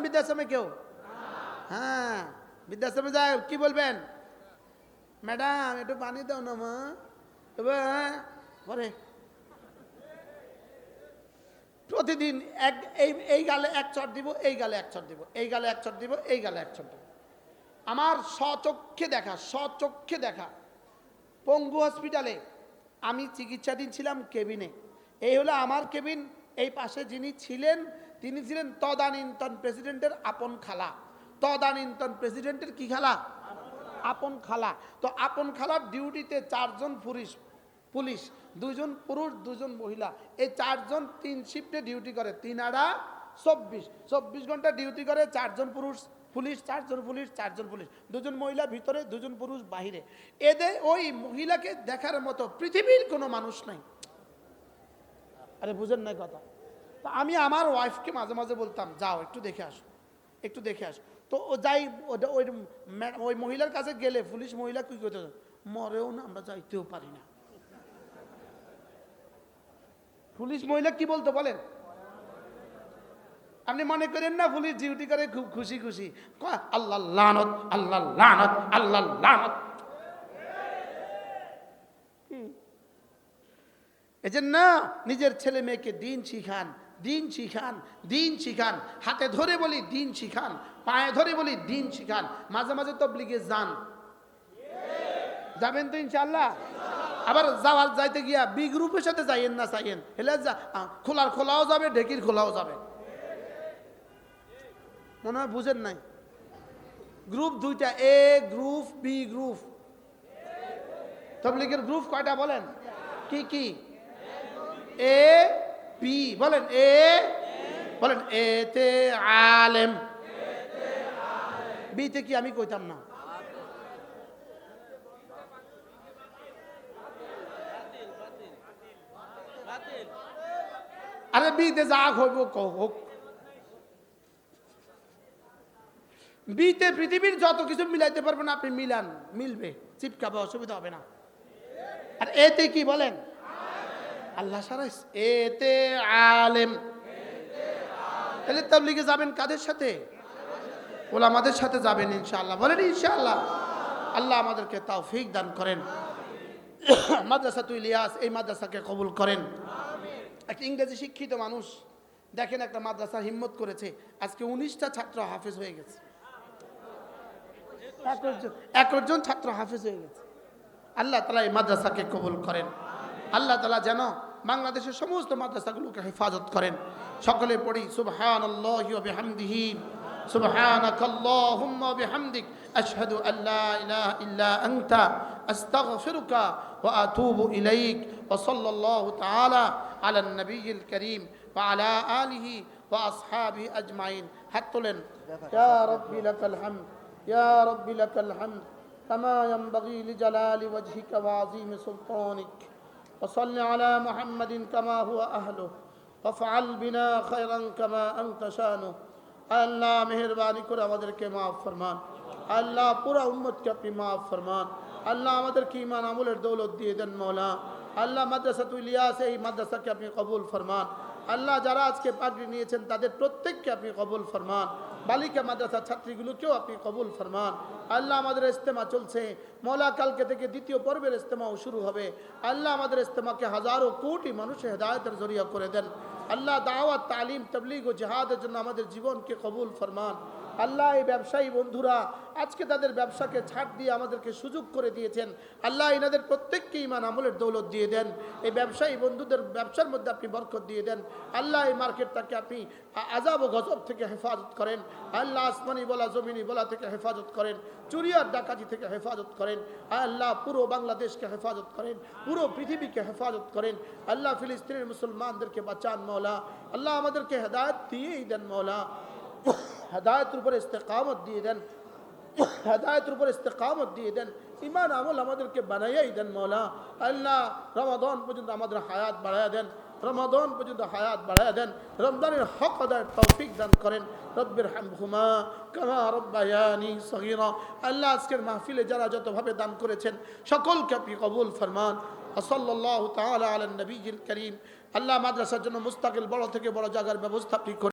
বৃদ্ধাশ্রমে কেউ? হ্যাঁ, বৃদ্ধাশ্রমে যায় কি বলবেন? ম্যাডাম একটু পানি দাও না মা। পরে প্রতিদিন এই গালে এক চট দিব, এই গালে এক চট দিব, এই গালে এক চট দিব, এই গালে এক চট দিব। আমার স্বচক্ষে দেখা পঙ্গু হসপিটালে আমি চিকিৎসাধীন ছিলাম কেবিনে। এই হলো আমার কেবিন। এই পাশে যিনি ছিলেন তিনি ছিলেন তদানীন্তন প্রেসিডেন্টের আপন খালা। তদানীন্তন প্রেসিডেন্টের কি খালা? আপন খালা। তো আপন খালার ডিউটিতে 4 জন পুলিশ, 2 জন পুরুষ 2 জন মহিলা, এই 4 জন 3 শিফটে ডিউটি করে। 3 আড়া 24 ঘন্টা ডিউটি করে। 4 জন পুলিশ, 4 জন পুলিশ, 4 জন পুলিশ, 2 জন মহিলা ভিতরে, 2 জন পুরুষ বাহিরে। এদের ওই মহিলাকে দেখার মতো পৃথিবীর কোনো মানুষ নাই। আরে বুঝেন না কথা? তো আমি আমার ওয়াইফকে মাঝে মাঝে বলতাম, যাও একটু দেখে আসো, একটু দেখে আসো। তো ও যাই, ওই মহিলার কাছে গেলে পুলিশ মহিলা কি করতে, মরেও না, আমরা যাইতেও পারি না। পুলিশ মহিলা কি বলতো বলেন? আপনি মনে করেন না পুলিশ ডিউটি করে খুব খুশি খুশি, আল্লাহ লানত, আল্লাহ লানত, আল্লাহ লানত। এজন্য নিজের ছেলে মেয়েকে দিন শিখান, দিন শিখান, দিন শিখান। হাতে ধরে বলি দিন শিখান, পায়ে ধরে বলি দিন শিখান। মাঝে মাঝে তবলিগে যাবেন তো ইনশাআল্লাহ। আবার যাইতে গিয়া বি গ্রুপের সাথে যাইয়েন না, চাইয়েন হেলে খোলাও যাবে, ঢেকির খোলাও যাবে। মনে হয় বুঝেন নাই। গ্রুপ 2টা, এ গ্রুপ, বি গ্রুপ। তবলিগের গ্রুপ কয়টা বলেন? কি কি? এ বি বলেন, বলেন এ তে আলেম, বি তে কি আমি কইতাম না। আরে বিতে যা হইব হোক। বিতে পৃথিবীর যত কিছু মিলাইতে পারবেন আপনি, মিলান, মিলবে, চিপকাবে, অসুবিধা হবে না। আর এতে কি বলেন? আল্লাহ সারা এতে আলেম। তাহলে তাবলীগে যাবেন কাদের সাথে? ওলামাদের সাথে যাবেন ইনশাআল্লাহ। বলেন ইনশাআল্লাহ। আল্লাহ আমাদেরকে তৌফিক দান করেন। মাদ্রাসাতুল ইলিয়াস এই মাদ্রাসাকে কবুল করেন। এক ইংরেজি শিক্ষিত মানুষ দেখেন একটা মাদ্রাসা হিম্মত করেছে, আজকে 19টা ছাত্র হাফেজ হয়ে গেছে। 21 জন ছাত্র হাফেজ হয়ে গেছে। আল্লাহ তাআলা এই মাদ্রাসাকে কবুল করেন। আল্লাহ তাআলা যেন বাংলাদেশের সমস্ত মাদ্রাসাগুলোকে হেফাজত করেন। সকলে পড়ি সুবহানাল্লাহি ওয়া বিহামদিহি, সুবহানাকাল্লাহুম্মা ওয়া বিহামদিক, আশহাদু আল্লা ইলাহা ইল্লা আনতা, আস্তাগফিরুকা ওয়া আতুবু ইলাইক। ওয়া সাল্লাল্লাহু তাআলা আলান নবিয়্যিল কারীম ওয়া আলা আলিহি ওয়া আসহাবিহি আজমাইন। হাত তোলেন। ইয়া রাব্বি লাকাল হামদ, ইয়া রাব্বি লাকাল হামদ কামা ইয়ানবাগি লিজালালি ওয়াজহিকা ওয়া আযীমি সুলতানিক। وصل على محمد كما هو أهله وفعل بنا خيرا كما أنت شانه। আল্লাহ মেহেরবানি করে আমাদেরকে মাফ ফরমান। আল্লাহ পুরা উম্মতকে আপনি মাফ ফরমান। আল্লাহ আমাদেরকে ঈমান আমলের দৌলত দিয়ে দেন মওলা। আল্লাহ মাদ্রাসাতুল ইলিয়াস এই মাদ্রাসাকে আপনি কবুল ফরমান। আল্লাহ যারা আজকে পাগড়ি নিয়েছেন তাদের প্রত্যেককে আপনি কবুল ফরমান। বালিকা মাদ্রাসার ছাত্রীগুলোকেও আপনি কবুল ফরমান। আল্লাহ আমাদের ইজতেমা চলছে মওলা, কালকে থেকে 2য় পর্বের ইজতেমাও শুরু হবে। আল্লাহ আমাদের ইজতেমাকে হাজারো কোটি মানুষের হেদায়েতের জরিয়া করে দেন। আল্লাহ দাওয়াত, তালিম, তাবলীগ ও জিহাদের জন্য আমাদের জীবনকে কবুল ফরমান। আল্লাহ এই ব্যবসায়ী বন্ধুরা আজকে তাদের ব্যবসাকে ছাড় দিয়ে আমাদেরকে সুযোগ করে দিয়েছেন। আল্লাহ এনাদের প্রত্যেককে ঈমান আমলের দৌলত দিয়ে দেন। এই ব্যবসায়ী বন্ধুদের ব্যবসার মধ্যে আপনি বরকত দিয়ে দেন। আল্লাহ এই মার্কেটটাকে আপনি আযাব ও গজব থেকে হেফাজত করেন। আল্লাহ আসমানি বলা জমিনি বলা থেকে হেফাজত করেন। চুরি আর ডাকাতি থেকে হেফাজত করেন। আল্লাহ পুরো বাংলাদেশকে হেফাজত করেন, পুরো পৃথিবীকে হেফাজত করেন। আল্লাহ ফিলিস্তিনের মুসলমানদেরকে বাঁচান মওলা। আল্লাহ আমাদেরকে হেদায়েত দিয়েই দেন মওলা। হেদায়েতের উপর ইস্তেকামত দিয়ে দেন, হেদায়েতের উপর ইস্তেকামত দিয়ে দেন। ঈমান আমল আমাদেরকে বানাইয়াই দেন মওলা। আল্লাহ রমাদান পর্যন্ত আমাদের হায়াত বাড়ায়া দেন, রমাদান পর্যন্ত হায়াত বাড়ায়া দেন। রমজানের হক আদায়ের তৌফিক দান করেন। রব্বির হামহুমা কামা রব্বায়ানি সগীরা। আল্লাহ আজকের মাহফিলে যারা যতভাবে দান করেছেন সকলকে আপনি কবুল ফরমান। সাল্লাল্লাহু তাআলা আলা নবিয়্যিল কারীম। আল্লাহ মাদ্রাসার জন্য মুস্তাকিল বড় থেকে বড় জায়গার ব্যবস্থা আপনি